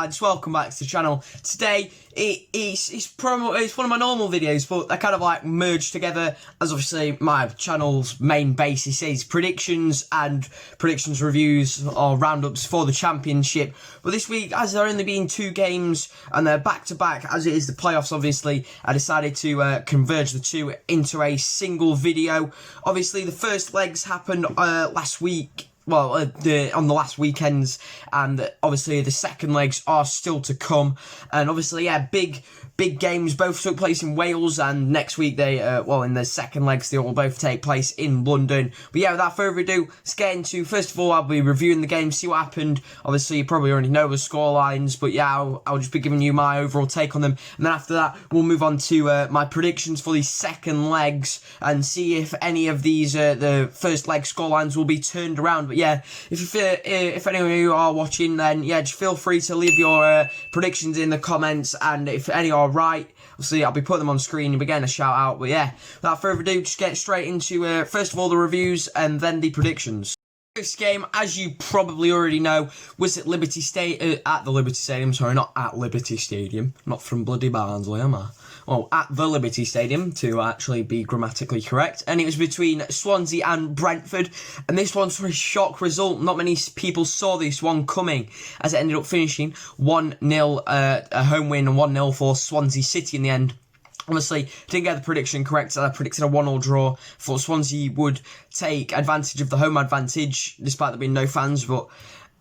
lads, welcome back to the channel. Today it's one of my normal videos, but they're kind of like merged together, as obviously my channel's main basis is predictions and predictions reviews or roundups for the championship. But this week, as there only been 2 games and they're back to back, as it is the playoffs obviously, I decided to converge the two into a single video. Obviously the first legs happened last week. Well, on the last weekends, and obviously the second legs are still to come. And obviously, yeah, big games both took place in Wales, and next week they, in the second legs, they will both take place in London. But yeah, without further ado, let's get into, first of all, I'll be reviewing the game, see what happened. Obviously, you probably already know the scorelines, but yeah, I'll just be giving you my overall take on them. And then after that, we'll move on to my predictions for the second legs, and see if any of these, the first leg scorelines will be turned around. But yeah, if any of you are watching, then yeah, just feel free to leave your predictions in the comments, and if any are right, obviously I'll be putting them on screen and be getting a shout out. But yeah, without further ado, just get straight into first of all the reviews and then the predictions. This game, as you probably already know, was at Liberty at the Liberty Stadium. Sorry, not at Liberty Stadium. Not from bloody Barnsley, am I? Well, at the Liberty Stadium, to actually be grammatically correct. And it was between Swansea and Brentford. And this one's for a shock result. Not many people saw this one coming, as it ended up finishing 1-0, a home win, and 1-0 for Swansea City in the end. Honestly, didn't get the prediction correct. I predicted a 1-1 draw. Thought Swansea would take advantage of the home advantage, despite there being no fans. Well,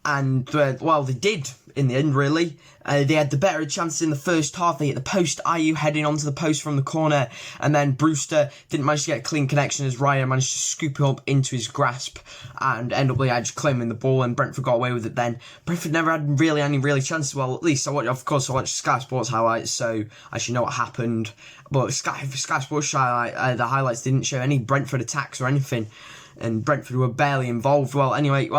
they did in the end, really. They had the better chances in the first half. They hit the post, Ayew heading onto the post from the corner, and then Brewster didn't manage to get a clean connection as Raya managed to scoop it up into his grasp and end up just claiming the ball, and Brentford got away with it then. Brentford never had any chances. Well, at least I watched Sky Sports highlights, so I should know what happened. But Sky Sports the highlights didn't show any Brentford attacks or anything, and Brentford were barely involved. Well, anyway,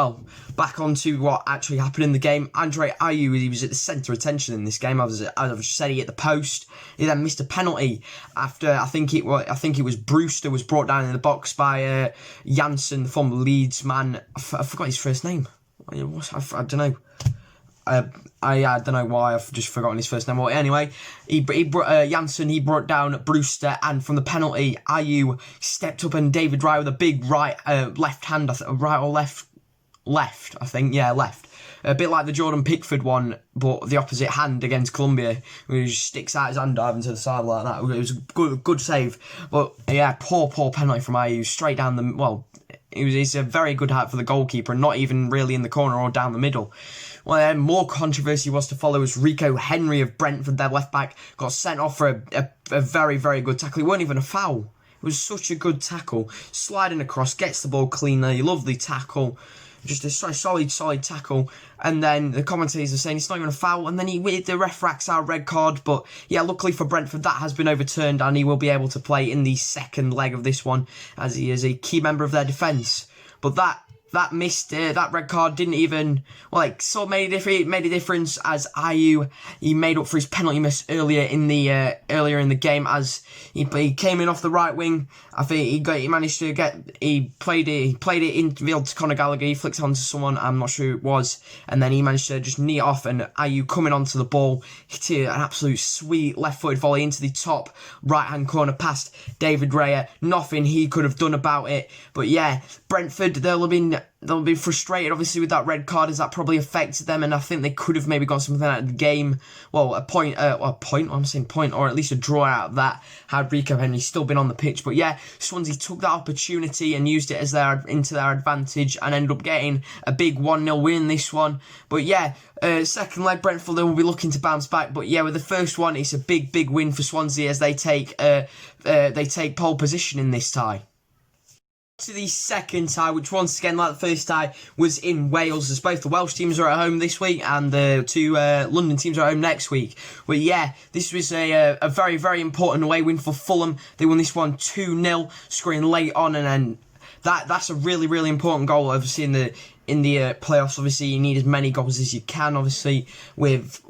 back on to what actually happened in the game. Andre Ayew, he was at the centre of attention in this game. As I've just said, he hit the post. He then missed a penalty after I think it was Brewster was brought down in the box by Janssen, the former Leeds man. I forgot his first name. I don't know. I don't know why I've just forgotten his first name. Well, anyway, Janssen brought down Brewster, and from the penalty, Ayew stepped up, and David Raya with a big left hand, right or left, I think, yeah, left. A bit like the Jordan Pickford one, but the opposite hand against Colombia, where he just sticks out his hand diving to the side like that. It was a good save, but yeah, poor penalty from Ayew, straight down the, well, it's a very good hat for the goalkeeper, and not even really in the corner or down the middle. Well, then more controversy was to follow as Rico Henry of Brentford, their left-back, got sent off for a very, very good tackle. It wasn't even a foul. It was such a good tackle. Sliding across, gets the ball cleanly, lovely tackle. Just a solid tackle. And then the commentators are saying it's not even a foul, and then the ref racks out a red card. But yeah, luckily for Brentford, that has been overturned, and he will be able to play in the second leg of this one, as he is a key member of their defence. But that red card didn't even, made a difference, as Ayew, he made up for his penalty miss earlier in the game, as he came in off the right wing. I think he played it in field to Conor Gallagher. He flicked it onto someone, I'm not sure who it was, and then he managed to just knee it off, and Ayew coming onto the ball, hit an absolute sweet left-footed volley into the top right-hand corner past David Raya. Nothing he could have done about it. But yeah, Brentford, they'll be frustrated, obviously, with that red card, as that probably affected them, and I think they could have maybe got something out of the game. Well, a point, or at least a draw out of that, had Rico Henry still been on the pitch. But yeah, Swansea took that opportunity and used it as into their advantage, and ended up getting a big 1-0 win in this one. But yeah, second leg, Brentford, they will be looking to bounce back. But yeah, with the first one, it's a big win for Swansea, as they take pole position in this tie. To the second tie, which once again, like the first tie, was in Wales, as both the Welsh teams are at home this week and the 2 London teams are at home next week. But yeah, this was a very, very important away win for Fulham. They won this one 2-0, scoring late on, and then that's a really, really important goal, obviously, in the playoffs. Obviously, you need as many goals as you can, obviously, with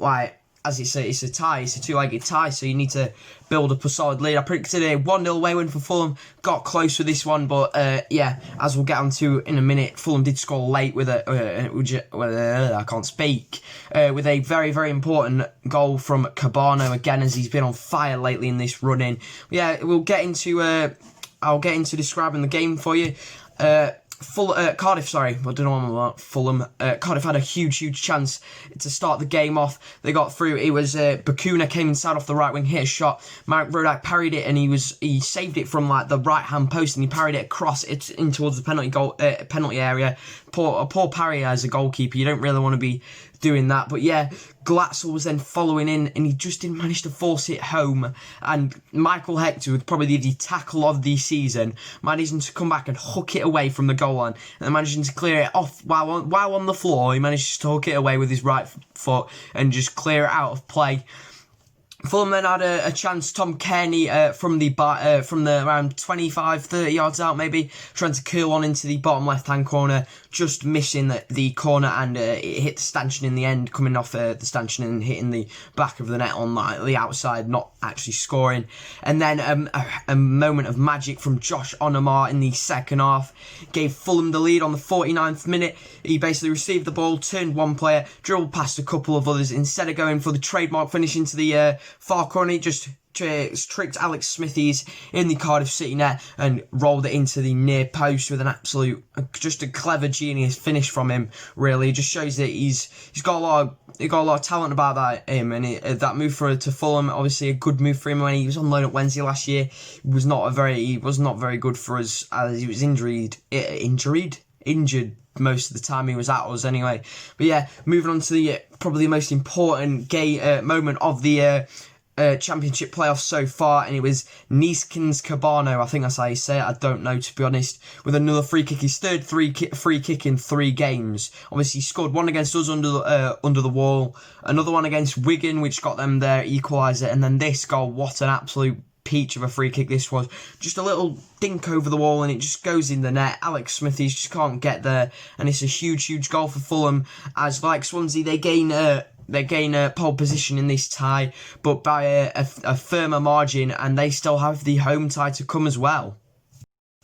as it's a tie, it's a two-legged tie, so you need to build up a solid lead. I predicted a 1-0 away win for Fulham. Got close with this one, but yeah, as we'll get onto in a minute, Fulham did score late with I can't speak, with a very, very important goal from Cabano again, as he's been on fire lately in this run-in. Yeah, I'll get into describing the game for you. Cardiff, sorry, I don't know what I'm about. Fulham. Cardiff had a huge chance to start the game off. They got through. It was Bakuna came inside off the right wing, hit a shot. Marek Rodak parried it, and he saved it from like the right hand post, and he parried it across it in towards the penalty area. A poor parry as a goalkeeper. You don't really want to be doing that, but yeah, Glatzel was then following in, and he just didn't manage to force it home. And Michael Hector, with probably the tackle of the season, managing to come back and hook it away from the goal line, and then managing to clear it off while on the floor. He managed to hook it away with his right foot and just clear it out of play. Fulham then had a chance. Tom Kearney from the around 25-30 yards out, maybe trying to curl on into the bottom left hand corner, just missing the corner, and it hit the stanchion in the end, coming off the stanchion and hitting the back of the net on the outside, not actually scoring. And then a moment of magic from Josh Onomar in the second half gave Fulham the lead on the 49th minute. He basically received the ball, turned one player, dribbled past a couple of others. Instead of going for the trademark finish into the far corner, he just tricked Alex Smithies in the Cardiff City net and rolled it into the near post with an absolute, just a clever genius finish from him. Really, it just shows that he's got a lot of talent about that that move to Fulham. Obviously, a good move for him when he was on loan at Wednesday last year. He was not very good for us, as he was injured most of the time he was at us anyway. But yeah, moving on to the probably the most important moment of the Championship playoffs so far, and it was Neeskens Cabano, I think that's how you say it, I don't know to be honest, with another free kick, his third free kick in 3 games. Obviously he scored one against us under the wall, another one against Wigan which got them their equaliser, and then this goal, what an absolute peach of a free kick this was. Just a little dink over the wall and it just goes in the net. Alex Smithies just can't get there, and it's a huge goal for Fulham, as like Swansea they gain pole position in this tie, but by a firmer margin, and they still have the home tie to come as well.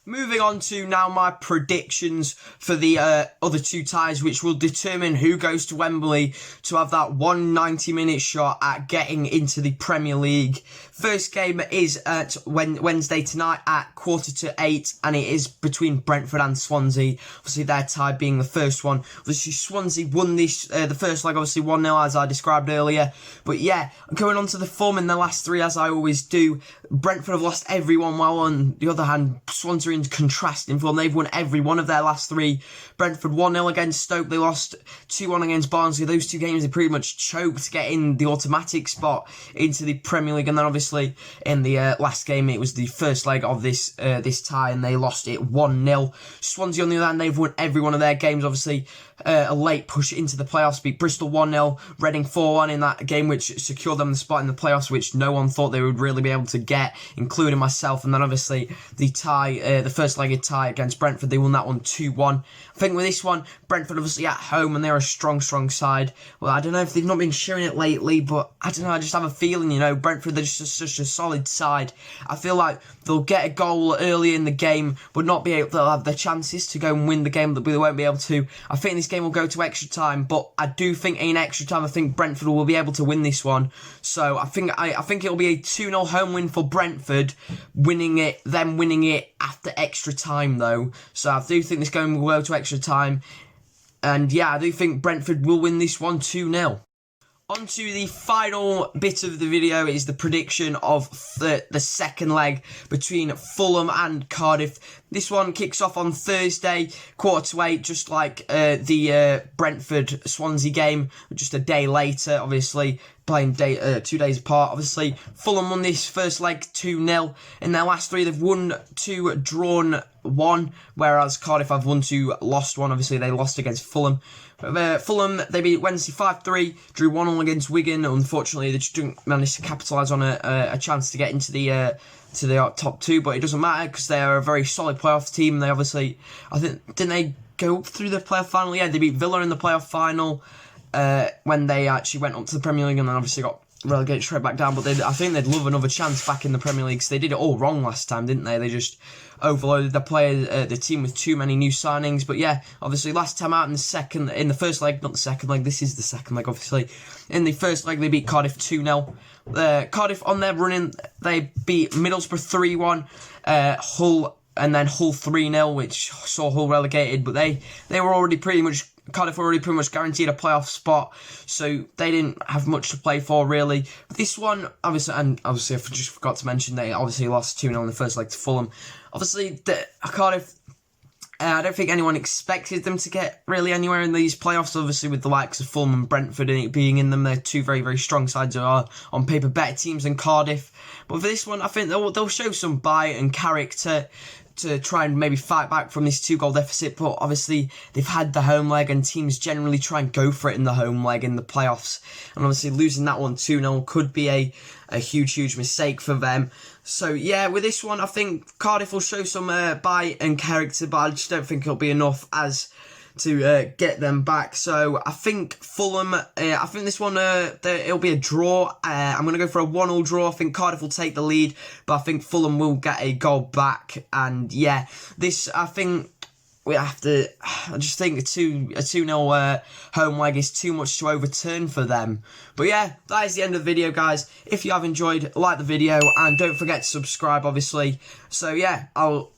Moving on to now my predictions for the other 2 ties, which will determine who goes to Wembley to have that 190-minute shot at getting into the Premier League. First game is at Wednesday tonight at 7:45, and it is between Brentford and Swansea. Obviously, their tie being the first one. Obviously, Swansea won this the first leg, obviously 1-0 as I described earlier. But yeah, going on to the form in the last 3 as I always do. Brentford have lost every one, while on the other hand, Swansea in contrasting form. They've won every one of their last 3. Brentford 1-0 against Stoke. They lost 2-1 against Barnsley. Those 2 games they pretty much choked to get in the automatic spot into the Premier League. And then obviously in the last game, it was the first leg of this tie, and they lost it 1-0. Swansea on the other hand, they've won every one of their games. Obviously a late push into the playoffs, beat Bristol 1-0, Reading 4-1 in that game, which secured them the spot in the playoffs, which no one thought they would really be able to get, including myself. And then obviously the tie, the first-legged tie against Brentford, they won that one 2-1. I think with this one, Brentford obviously at home, and they're a strong side. Well, I don't know if they've not been showing it lately, but I don't know, I just have a feeling, Brentford, they're just such a solid side. I feel like they'll get a goal early in the game, but they'll have their chances to go and win the game, but they won't be able to. I think this game will go to extra time, but I do think in extra time, I think Brentford will be able to win this one. So I think it'll be a 2-0 home win for Brentford, winning it after extra time though. So I do think this game will go to extra time, and yeah, I do think Brentford will win this one 2-0. On to the final bit of the video is the prediction of the second leg between Fulham and Cardiff. This one kicks off on Thursday, 7:45, just like the Brentford-Swansea game, just a day later, obviously, playing 2 days apart. Obviously, Fulham won this first leg 2-0. In their last 3, they've won 2, drawn 1, whereas Cardiff have won 2, lost 1. Obviously, they lost against Fulham. Fulham, they beat Wednesday 5-3, drew 1-0 against Wigan. Unfortunately, they just didn't manage to capitalise on a chance to get into the top 2, but it doesn't matter because they are a very solid playoff team. They obviously, I think, didn't they go through the playoff final? Yeah, they beat Villa in the playoff final. when they actually went up to the Premier League and then obviously got relegated straight back down. But I think they'd love another chance back in the Premier League, because they did it all wrong last time, didn't they? They just overloaded the team with too many new signings. But yeah, obviously last time out in the first leg, not the second leg, this is the second leg obviously. In the first leg they beat Cardiff 2-0. Cardiff on their running, they beat Middlesbrough 3-1, Hull, and then Hull 3-0, which saw Hull relegated. But they were already Cardiff were already pretty much guaranteed a playoff spot, so they didn't have much to play for really. But this one, obviously I just forgot to mention, they obviously lost 2-0 in the first leg to Fulham. Obviously, Cardiff, I don't think anyone expected them to get really anywhere in these playoffs, obviously with the likes of Fulham and Brentford being in them. They're two very, very strong sides who are, on paper, better teams than Cardiff. But for this one, I think they'll show some bite and character to try and maybe fight back from this 2-goal deficit. But obviously they've had the home leg, and teams generally try and go for it in the home leg in the playoffs, and obviously losing that one 2-0 could be a huge mistake for them. So yeah, with this one I think Cardiff will show some bite and character, but I just don't think it'll be enough as to get them back. So I think Fulham, I think this one, it'll be a draw. I'm going to go for a 1-1 draw. I think Cardiff will take the lead, but I think Fulham will get a goal back. And yeah, I think we have to, I just think a 2-0 home leg is too much to overturn for them. But yeah, that is the end of the video, guys. If you have enjoyed, like the video, and don't forget to subscribe, obviously. So yeah, I'll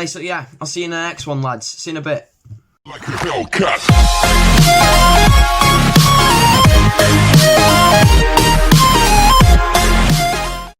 see you in the next one, lads. See you in a bit. Like a Hellcat.